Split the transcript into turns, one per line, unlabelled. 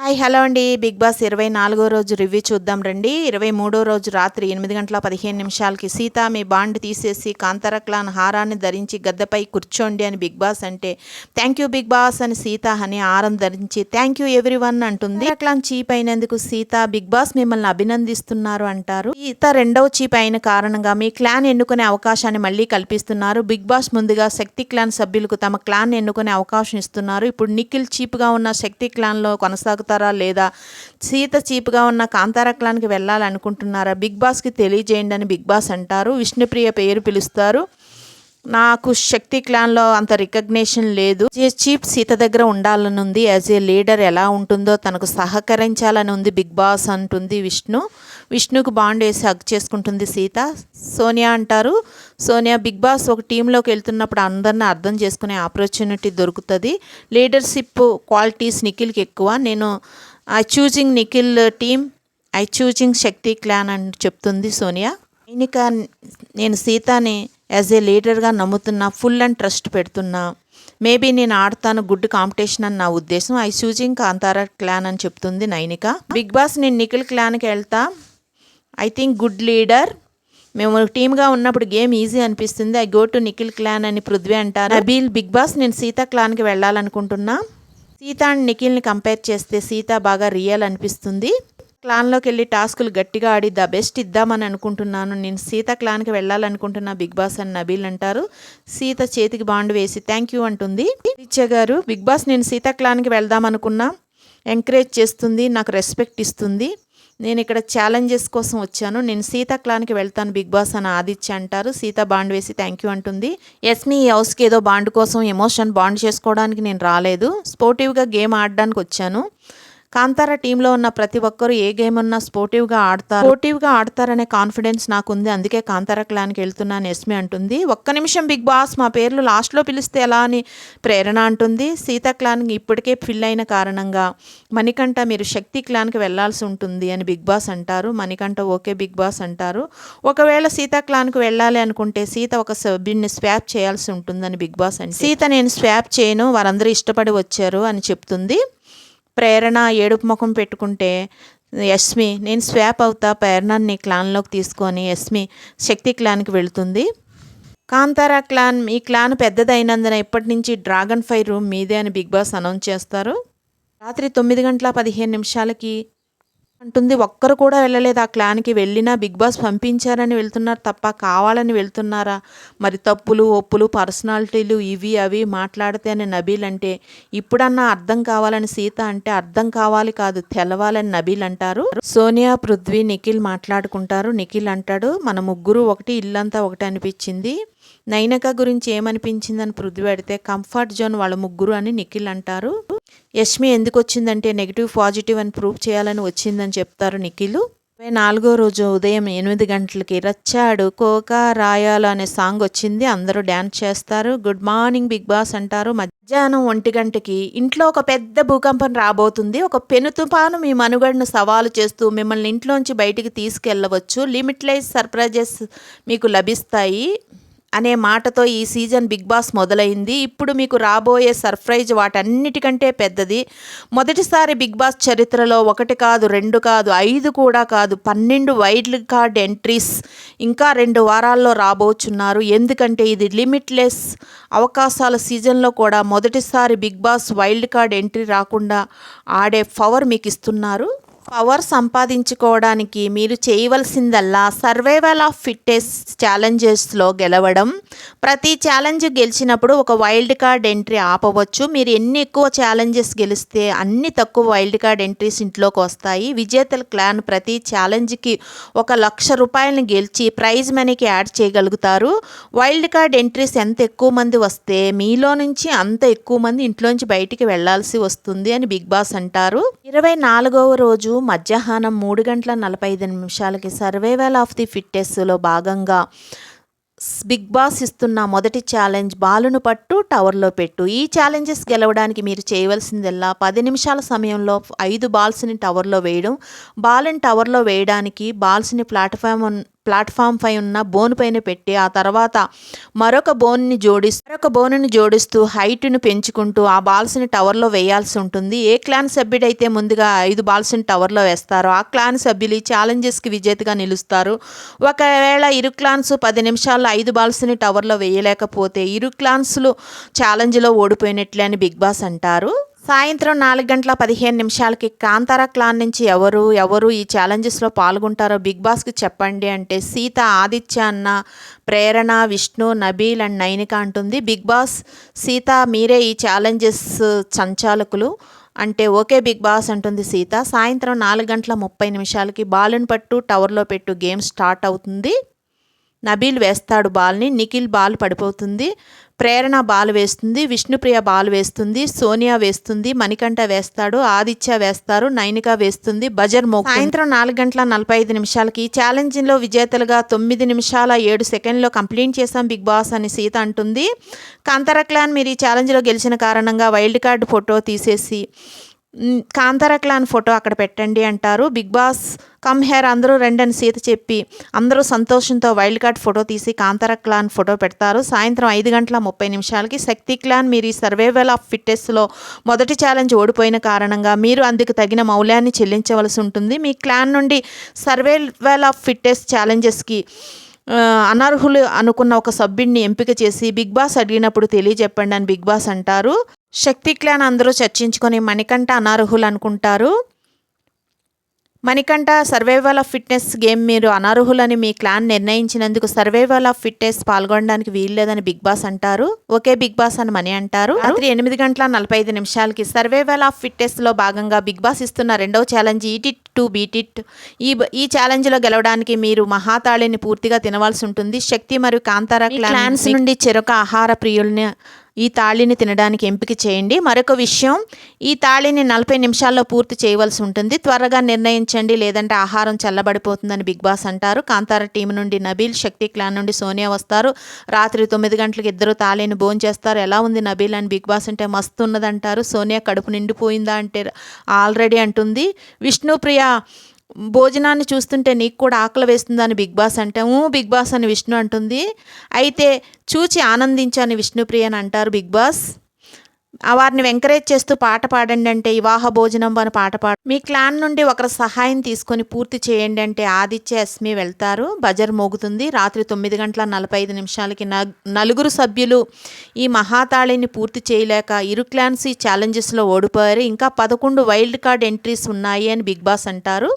Hi hello అండి. Big boss 24వ రోజు review చూద్దాం రండి. 23వ రోజు రాత్రి 8:15 సీత మీ బాండ్ తీసేసి కాంతార క్లాన్ హారాన్ని ధరించి గద్దెపై కూర్చోండి అని బిగ్ బాస్ అంటే థ్యాంక్ యూ బిగ్ బాస్ అని సీత అని హారం ధరించి థ్యాంక్ యూ ఎవ్రీవన్ అంటుంది. క్లాన్ చీప్ అయినందుకు సీత బిగ్ బాస్ మిమ్మల్ని అభినందిస్తున్నారు అంటారు. సీత రెండవ చీప్ అయిన కారణంగా మీ క్లాన్ ఎన్నుకునే అవకాశాన్ని మళ్ళీ కల్పిస్తున్నారు. బిగ్ బాస్ ముందుగా శక్తి క్లాన్ సభ్యులకు తమ క్లాన్ ఎన్నుకునే అవకాశం ఇస్తున్నారు. ఇప్పుడు నిఖిల్ చీప్గా ఉన్న శక్తి క్లాన్లో కొనసాగుతారు లేదా సీత చీప్గా ఉన్న కాంతార క్లాన్కి వెళ్ళాలనుకుంటున్నారా? బిగ్ బాస్కి తెలియజేయండి అని బిగ్ బాస్ అంటారు. విష్ణుప్రియ పేరు పిలుస్తారు. నాకు శక్తి క్లాన్లో అంత రికగ్నేషన్ లేదు. చీప్ సీత దగ్గర ఉండాలని ఉంది. యాజ్ ఏ లీడర్ ఎలా ఉంటుందో తనకు సహకరించాలని ఉంది బిగ్ బాస్ అంటుంది విష్ణుకు బాండ్ వేసి హగ్ చేసుకుంటుంది సీత. సోనియా అంటారు. సోనియా బిగ్ బాస్ ఒక టీంలోకి వెళ్తున్నప్పుడు అందరిని అర్థం చేసుకునే ఆపర్చునిటీ దొరుకుతుంది. లీడర్షిప్ క్వాలిటీస్ నిఖిల్కి ఎక్కువ. నేను I choosing Nikhil team, I choosing Shakti clan అని చెప్తుంది సోనియా. ఇంకా నేను సీతని యాజ్ ఏ లీడర్గా నమ్ముతున్నా, ఫుల్ అండ్ ట్రస్ట్ పెడుతున్నా. మేబీ నేను ఆడతాను, గుడ్ కాంపిటీషన్ అని నా ఉద్దేశం. ఐ చూజింగ్ కాంతార క్లాన్ అని చెప్తుంది నైనిక. బిగ్ బాస్ నేను నిఖిల్ క్లాన్కి వెళ్తా. I think good leader. మేము టీమ్గా ఉన్నప్పుడు గేమ్ ఈజీ అనిపిస్తుంది. I go to Nikhil clan అని పృథ్వీ అంటారు. నబీల్ బిగ్ బాస్ నేను సీత క్లాన్కి వెళ్ళాలనుకుంటున్నా. సీత అండ్ నిఖిల్ని కంపేర్ చేస్తే సీత బాగా రియల్ అనిపిస్తుంది. క్లాన్లోకి వెళ్ళి టాస్కులు గట్టిగా ఆడి ద బెస్ట్ ఇద్దామని అనుకుంటున్నాను. నేను సీత క్లాన్కి వెళ్ళాలనుకుంటున్నా బిగ్ బాస్ అని నబీల్ అంటారు. సీత చేతికి బాండ్ వేసి థ్యాంక్ యూ అంటుంది. టీచర్ గారు బిగ్ బాస్ నేను సీత క్లాన్కి వెళ్దామనుకున్నా, ఎంకరేజ్ చేస్తుంది, నాకు రెస్పెక్ట్ ఇస్తుంది. నేను ఇక్కడ ఛాలెంజెస్ కోసం వచ్చాను. నేను సీత క్లాన్కి వెళ్తాను బిగ్ బాస్ అని ఆదిత్య అంటారు. సీత బాండ్ వేసి థ్యాంక్ యూ అంటుంది. ఎస్మి ఈ హౌస్కి ఏదో బాండ్ కోసం ఎమోషన్ బాండ్ చేసుకోవడానికి నేను రాలేదు. స్పోర్టివ్గా గేమ్ ఆడడానికి వచ్చాను. కాంతార టీంలో ఉన్న ప్రతి ఒక్కరూ ఏ గేమ్ ఉన్నా స్పోర్టివ్గా ఆడతారనే కాన్ఫిడెన్స్ నాకు ఉంది. అందుకే కాంతార క్లాన్కి వెళ్తున్నాను ఎస్మి అంటుంది. ఒక్క నిమిషం బిగ్ బాస్, మా పేర్లు లాస్ట్లో పిలిస్తే ఎలా అని ప్రేరణ అంటుంది. సీత క్లాన్కి ఇప్పటికే ఫిల్ అయిన కారణంగా మణికంఠ మీరు శక్తి క్లాన్కి వెళ్లాల్సి ఉంటుంది అని బిగ్ బాస్ అంటారు. మణికంఠ ఓకే బిగ్ బాస్ అంటారు. ఒకవేళ సీత క్లాన్కి వెళ్ళాలి అనుకుంటే సీత ఒక సభ్యుడిని స్వాప్ చేయాల్సి ఉంటుందని బిగ్ బాస్ అంటే సీత నేను స్వాప్ చేయను, వారందరూ ఇష్టపడి వచ్చారు అని చెప్తుంది. ప్రేరణ ఏడుపు ముఖం పెట్టుకుంటే యస్మి నేను స్వాప్ అవుతా, ప్రేరణని క్లాన్లోకి తీసుకొని యస్మి శక్తి క్లాన్కి వెళుతుంది. కాంతారా క్లాన్ ఈ క్లాన్ పెద్దదైనందున ఇప్పటి నుంచి డ్రాగన్ ఫై రూమ్ మీదే అని బిగ్ బాస్ అనౌన్స్ చేస్తారు. రాత్రి 9:15 అంటుంది. ఒక్కరు కూడా వెళ్ళలేదు ఆ క్లాన్కి. వెళ్ళినా బిగ్ బాస్ పంపించారని వెళ్తున్నారు తప్ప కావాలని వెళ్తున్నారా? మరి తప్పులు ఒప్పులు పర్సనాలిటీలు ఇవి అవి మాట్లాడితే అని నబీల్ అంటే ఇప్పుడన్నా అర్థం కావాలని సీత అంటే అర్థం కావాలి కాదు తెలవాలని నబీల్ అంటారు. సోనియా పృథ్వీ నిఖిల్ మాట్లాడుకుంటారు. నిఖిల్ అంటాడు మన ముగ్గురు ఒకటి, ఇల్లంతా ఒకటి అనిపించింది. నైనిక గురించి ఏమనిపించిందని పృథ్వీ అడితే కంఫర్ట్ జోన్ వాళ్ళ ముగ్గురు అని నిఖిల్ అంటారు. యష్మి ఎందుకు వచ్చిందంటే నెగిటివ్ పాజిటివ్ అని ప్రూవ్ చేయాలని వచ్చిందని చెప్తారు నిఖిల్. 24వ రోజు ఉదయం 8 గంటలకి రచ్చాడు కోక రాయాలు అనే సాంగ్ వచ్చింది. అందరూ డ్యాన్స్ చేస్తారు. గుడ్ మార్నింగ్ బిగ్ బాస్ అంటారు. మధ్యాహ్నం 1 గంటకి ఇంట్లో ఒక పెద్ద భూకంపం రాబోతుంది. ఒక పెను తుఫాను మీ మనుగడను సవాలు చేస్తూ మిమ్మల్ని ఇంట్లోంచి బయటికి తీసుకెళ్ళవచ్చు. లిమిట్లెస్ సర్ప్రైజెస్ మీకు లభిస్తాయి అనే మాటతో ఈ సీజన్ బిగ్ బాస్ మొదలైంది. ఇప్పుడు మీకు రాబోయే సర్ప్రైజ్ వాటన్నిటికంటే పెద్దది. మొదటిసారి బిగ్ బాస్ చరిత్రలో 1 కాదు 2 కాదు 5 కూడా కాదు 12 వైల్డ్ కార్డ్ ఎంట్రీస్ ఇంకా 2 వారాల్లో రాబోచున్నారు. ఎందుకంటే ఇది లిమిట్లెస్ అవకాశాల సీజన్లో కూడా మొదటిసారి Bigg Boss wild card entry రాకుండా ఆడే పవర్ మీకు ఇస్తున్నారు. పవర్ సంపాదించుకోవడానికి మీరు చేయవలసిందల్లా సర్వైవల్ ఆఫ్ ఫిట్టెస్ట్ ఛాలెంజెస్లో గెలవడం. ప్రతి ఛాలెంజ్ గెలిచినప్పుడు ఒక వైల్డ్ కార్డ్ ఎంట్రీ ఆపవచ్చు. మీరు ఎన్ని ఎక్కువ ఛాలెంజెస్ గెలిస్తే అన్ని తక్కువ వైల్డ్ కార్డ్ ఎంట్రీస్ ఇంట్లోకి వస్తాయి. విజేతల క్లాన్ ప్రతి ఛాలెంజ్కి 1,00,000 రూపాయలని గెలిచి ప్రైజ్ మనీకి యాడ్ చేయగలుగుతారు. వైల్డ్ కార్డ్ ఎంట్రీస్ ఎంత ఎక్కువ మంది వస్తే మీలో నుంచి అంత ఎక్కువ మంది ఇంట్లోంచి బయటికి వెళ్లాల్సి వస్తుంది అని బిగ్ బాస్ అంటారు. 24వ రోజు మధ్యాహ్నం 3:45 సర్వైవల్ ఆఫ్ ది ఫిట్టెస్ట్లో భాగంగా బిగ్ బాస్ ఇస్తున్న మొదటి ఛాలెంజ్ బాలును పట్టు టవర్లో పెట్టు. ఈ ఛాలెంజెస్ గెలవడానికి మీరు చేయవలసిందల్లా 10 నిమిషాల సమయంలో 5 బాల్స్ని టవర్లో వేయడం. బాల్ని టవర్లో వేయడానికి బాల్స్ని ప్లాట్ఫామ్ పై ఉన్న బోన్ పైన పెట్టి ఆ తర్వాత మరొక బోనుని జోడిస్తూ హైట్ను పెంచుకుంటూ ఆ బాల్స్ని టవర్లో వేయాల్సి ఉంటుంది. ఏ క్లాన్ సభ్యుడైతే ముందుగా 5 బాల్స్ని టవర్లో వేస్తారో ఆ క్లాన్ సభ్యులు ఈ ఛాలెంజెస్కి విజేతగా నిలుస్తారు. ఒకవేళ ఇరు క్లాన్స్ 10 నిమిషాల్లో 5 బాల్స్ని టవర్లో వేయలేకపోతే ఇరు క్లాన్స్లు ఛాలెంజ్లో ఓడిపోయినట్లే అని బిగ్ బాస్ అంటారు. సాయంత్రం 4:15 కాంతార క్లాన్ నుంచి ఎవరు ఈ ఛాలెంజెస్లో పాల్గొంటారో బిగ్ బాస్కి చెప్పండి అంటే సీత, ఆదిత్య అన్న, ప్రేరణ, విష్ణు, నబీల్ అండ్ నైనిక అంటుంది. బిగ్ బాస్ సీత మీరే ఈ ఛాలెంజెస్ సంచాలకులు అంటే ఓకే బిగ్ బాస్ అంటుంది సీత. సాయంత్రం 4:30 బాలుని పట్టు టవర్లో పెట్టు గేమ్ స్టార్ట్ అవుతుంది. నబీల్ వేస్తాడు బాల్ని, నిఖిల్ బాల్ పడిపోతుంది, ప్రేరణ బాల్ వేస్తుంది, విష్ణుప్రియ బాల్ వేస్తుంది, సోనియా వేస్తుంది, మణికంఠ వేస్తాడు, ఆదిత్య వేస్తారు, నైనిక వేస్తుంది, బజర్ మోగుతుంది. సాయంత్రం 4:45 ఈ ఛాలెంజ్లో విజేతలుగా 9 నిమిషాల 7 సెకండ్లో కంప్లీట్ చేశాం బిగ్ బాస్ అని సీత అంటుంది. కాంతార క్లాన్ మీరు ఈ ఛాలెంజ్లో గెలిచిన కారణంగా వైల్డ్ కార్డ్ ఫోటో తీసేసి కాంతార క్లాన్ ఫోటో అక్కడ పెట్టండి అంటారు. బిగ్ బాస్ కమ్ హేర్ అందరూ రండి అని సీత చెప్పి అందరూ సంతోషంతో వైల్డ్ కార్డ్ ఫోటో తీసి కాంతార క్లాన్ ఫోటో పెడతారు. సాయంత్రం 5:30 శక్తి క్లాన్ మీరు ఈ సర్వైవల్ ఆఫ్ ఫిట్నెస్లో మొదటి ఛాలెంజ్ ఓడిపోయిన కారణంగా మీరు అందుకు తగిన మౌల్యాన్ని చెల్లించవలసి ఉంటుంది. మీ క్లాన్ నుండి సర్వైవల్ ఆఫ్ ఫిట్నెస్ ఛాలెంజెస్కి అనర్హులు అనుకున్న ఒక సభ్యుడిని ఎంపిక చేసి బిగ్ బాస్ అడిగినప్పుడు తెలియజెప్పండి అని బిగ్ బాస్ అంటారు. శక్తి క్లాన్ అందరూ చర్చించుకొని మణికంఠ అనర్హులు అనుకుంటారు. Manikanta survival of fitness game మీరు అనర్హులని మీ క్లాన్ నిర్ణయించినందుకు సర్వైవల్ ఆఫ్ ఫిట్నెస్ పాల్గొనడానికి వీల్లేదని బిగ్ బాస్ అంటారు. ఓకే బిగ్ బాస్ అని మణి అంటారు. రాత్రి 8:45 సర్వైవల్ ఆఫ్ ఫిట్నెస్లో భాగంగా బిగ్ బాస్ ఇస్తున్న రెండవ challenge eat it to beat it. ఈ ఛాలెంజ్లో గెలవడానికి మీరు మహాతాళిని పూర్తిగా తినవలసి ఉంటుంది. శక్తి మరియు కాంతార క్లాన్స్ నుండి చెరొక ఆహార ప్రియుల్ని ఈ తాళిని తినడానికి ఎంపిక చేయండి. మరొక విషయం, ఈ తాళిని 40 నిమిషాల్లో పూర్తి చేయవలసి ఉంటుంది. త్వరగా నిర్ణయించండి లేదంటే ఆహారం చల్లబడిపోతుందని బిగ్ బాస్ అంటారు. కాంతార టీం నుండి నబీల్, శక్తి క్లాన్ నుండి సోనియా వస్తారు. రాత్రి 9 గంటలకు ఇద్దరు తాళిని భోంచేస్తారు. ఎలా ఉంది నబీల్ అని బిగ్ బాస్ అంటే మస్తు ఉన్నదంటారు. సోనియా కడుపు నిండిపోయిందా అంటే ఆల్రెడీ అంటుంది. విష్ణుప్రియ భోజనాన్ని చూస్తుంటే నీకు కూడా ఆకలి వేస్తుందని బిగ్ బాస్ అంటే బిగ్ బాస్ అని విష్ణు అంటుంది. అయితే చూచి ఆనందించని విష్ణుప్రియ అని అంటారు బిగ్ బాస్. వారిని ఎంకరేజ్ చేస్తూ పాట పాడండి అంటే వివాహ భోజనం అని పాట మీ క్లాన్ నుండి ఒకరి సహాయం తీసుకొని పూర్తి చేయండి అంటే ఆదిత్య, ఎస్మి వెళ్తారు. బజర్ మోగుతుంది. రాత్రి 9:45 నలుగురు సభ్యులు ఈ మహాతాళిని పూర్తి చేయలేక ఇరు క్లాన్స్ ఈ ఛాలెంజెస్లో ఓడిపోయారు. ఇంకా 11 వైల్డ్ కార్డ్ ఎంట్రీస్ ఉన్నాయి అని బిగ్ బాస్ అంటారు.